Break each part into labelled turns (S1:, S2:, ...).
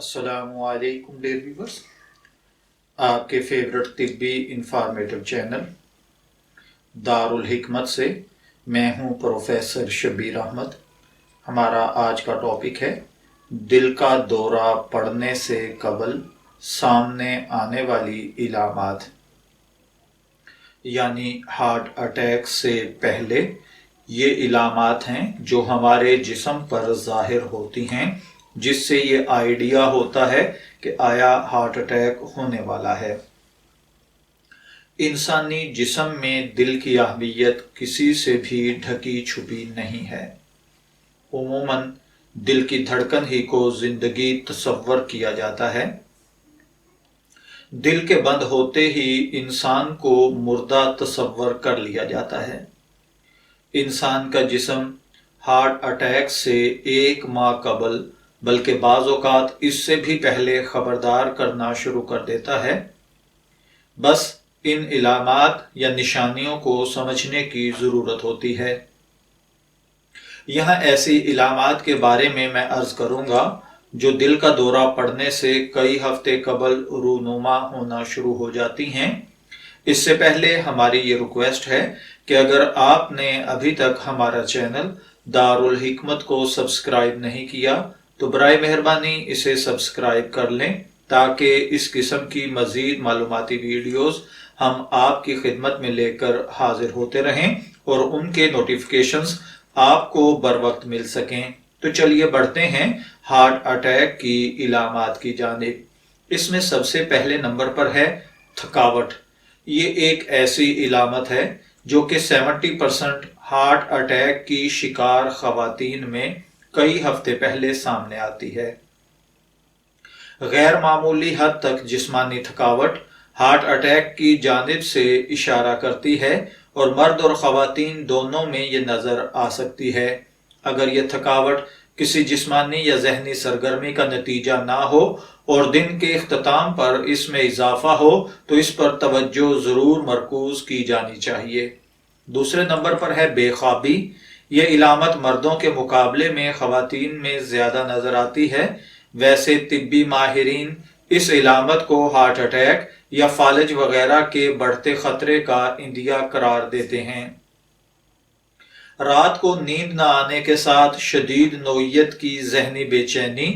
S1: अस्सलामु अलैकुम dear viewers, आपके फेवरेट तिब्बी इंफॉर्मेटिव चैनल दारुल हिकमत से मैं हूं प्रोफेसर शब्बीर अहमद। हमारा आज का टॉपिक है दिल का दौरा पड़ने से कबल सामने आने वाली इलामात, यानी हार्ट अटैक से पहले ये इलामात हैं जो हमारे जिस्म पर ज़ाहिर होती हैं, जिससे ये आइडिया होता है कि आया हार्ट अटैक होने वाला है। इंसानी जिस्म में दिल की अहमियत किसी से भी ढकी छुपी नहीं है। उमूमन दिल की धड़कन ही को जिंदगी तसव्वुर किया जाता है। दिल के बंद होते ही इंसान को मुर्दा तसव्वुर कर लिया जाता है। इंसान का जिस्म हार्ट अटैक से 1 माह कबल बल्कि बाज़ औक़ात इससे भी पहले खबरदार करना शुरू कर देता है। बस इन इलामात या निशानियों को समझने की ज़रूरत होती है। यहाँ ऐसी इलामात के बारे में मैं अर्ज़ करूँगा जो दिल का दौरा पड़ने से कई हफ्ते कबल रूनुमा होना शुरू हो जाती हैं। इससे पहले हमारी ये रिक्वेस्ट है कि अगर आपने अभी तक हमारा चैनल दारुल हिकमत को सब्सक्राइब नहीं किया तो बराए मेहरबानी इसे सब्सक्राइब कर लें, ताकि इस किस्म की मज़ीद मालूमाती वीडियोस हम आपकी खिदमत में लेकर हाजिर होते रहें और उनके नोटिफिकेशंस आपको बर वक्त मिल सकें। तो चलिए बढ़ते हैं हार्ट अटैक की इलामात की जानिब। इसमें सबसे पहले नंबर पर है थकावट। ये एक ऐसी इलामत है जो कि 70% हार्ट अटैक की शिकार खवातीन में कई हफ्ते पहले सामने आती है। गैर मामूली हद तक जिस्मानी थकावट हार्ट अटैक की जानिब से इशारा करती है और मर्द और खवातीन दोनों में ये नजर आ सकती है। अगर ये थकावट किसी जिस्मानी या जहनी सरगर्मी का नतीजा ना हो और दिन के इख्तिताम पर इसमें इजाफा हो तो इस पर तवज्जो जरूर मरकूज की जानी चाहिए। दूसरे नंबर पर है बेख्वाबी। ये इलामत मर्दों के मुकाबले में खवातीन में ज्यादा नजर आती है। वैसे तिब्बी माहिरीन इस इलामत को हार्ट अटैक या फालज वगैरह के बढ़ते खतरे का इंदिया करार देते हैं। रात को नींद न आने के साथ शदीद नोयत की जहनी बेचैनी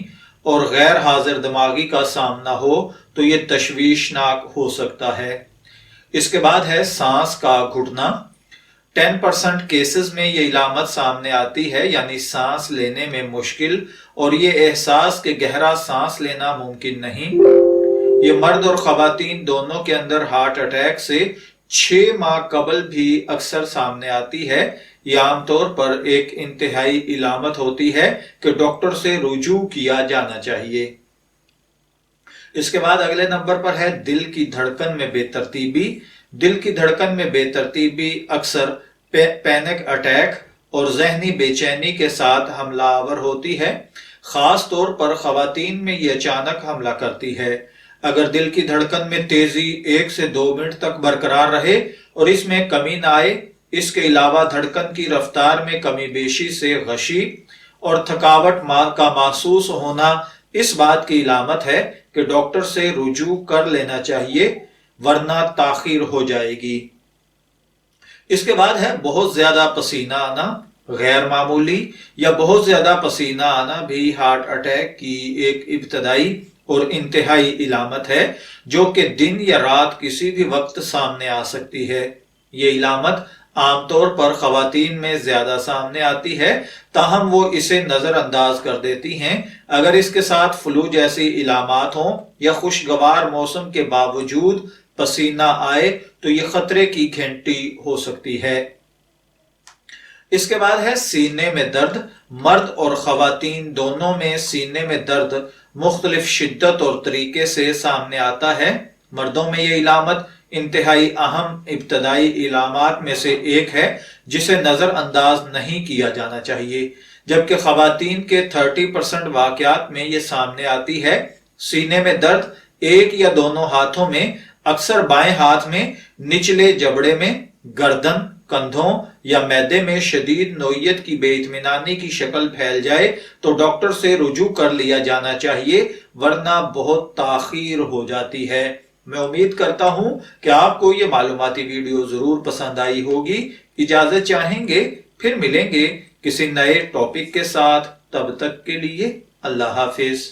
S1: और गैर हाजिर दिमागी का सामना हो तो ये तशवीशनाक हो सकता है। इसके बाद है सांस का घुटना। 10% केसेस में ये इलामत सामने आती है, यानी सांस लेने में मुश्किल और ये एहसास कि गहरा सांस लेना मुमकिन नहीं। ये मर्द और खवातीन दोनों के अंदर हार्ट अटैक से 6 माह कबल भी अक्सर सामने आती है। यह आमतौर पर एक इंतहाई इलामत होती है कि डॉक्टर से रुजू किया जाना चाहिए। इसके बाद अगले नंबर पर है दिल की धड़कन में बेतरतीबी। दिल की धड़कन में बेतरतीबी अक्सर पैनिक अटैक और जहनी बेचैनी के साथ हमलावर होती है। खास तौर पर खवातीन में ये अचानक हमला करती है। अगर दिल की धड़कन में तेजी 1 से 2 मिनट तक बरकरार रहे और इसमें कमी ना आए, इसके अलावा धड़कन की रफ्तार में कमी बेशी से गशी और थकावट का महसूस होना इस बात की इलामत है कि डॉक्टर से रुजू कर लेना चाहिए, वरना ताखीर हो जाएगी। इसके बाद है बहुत ज्यादा पसीना आना। गैर मामूली या बहुत ज्यादा पसीना आना भी हार्ट अटैक की एक इब्तदाई और इंतहाई इलामत है, जो कि दिन या रात किसी भी वक्त सामने आ सकती है। ये इलामत आमतौर पर खवातीन में ज्यादा सामने आती है, ताहम वो इसे नजरअंदाज कर देती हैं। अगर इसके साथ फ्लू जैसी इलामात हों या खुशगवार मौसम के बावजूद पसीना आए तो ये खतरे की घंटी हो सकती है। इसके बाद है सीने में दर्द। मर्द और खवातीन दोनों में सीने में दर्द मुख्तलिफ शिद्दत और तरीके से सामने आता है। मर्दों में ये इलामत इंतहाई अहम इब्तदाई इलामात में से एक है, जिसे नजरअंदाज नहीं किया जाना चाहिए, जबकि खवातीन के 30% वाकयात में ये सामने आती है। सीने में दर्द एक या दोनों हाथों में, अक्सर बाएं हाथ में, निचले जबड़े में, गर्दन, کندھوں یا معدے میں شدید نوعیت کی بے اطمینانی کی شکل پھیل جائے تو ڈاکٹر سے رجوع کر لیا جانا چاہیے، ورنہ بہت تاخیر ہو جاتی ہے۔ میں امید کرتا ہوں کہ آپ کو یہ معلوماتی ویڈیو ضرور پسند آئی ہوگی۔ اجازت چاہیں گے، پھر ملیں گے کسی نئے ٹاپک کے ساتھ۔ تب تک کے لیے اللہ حافظ۔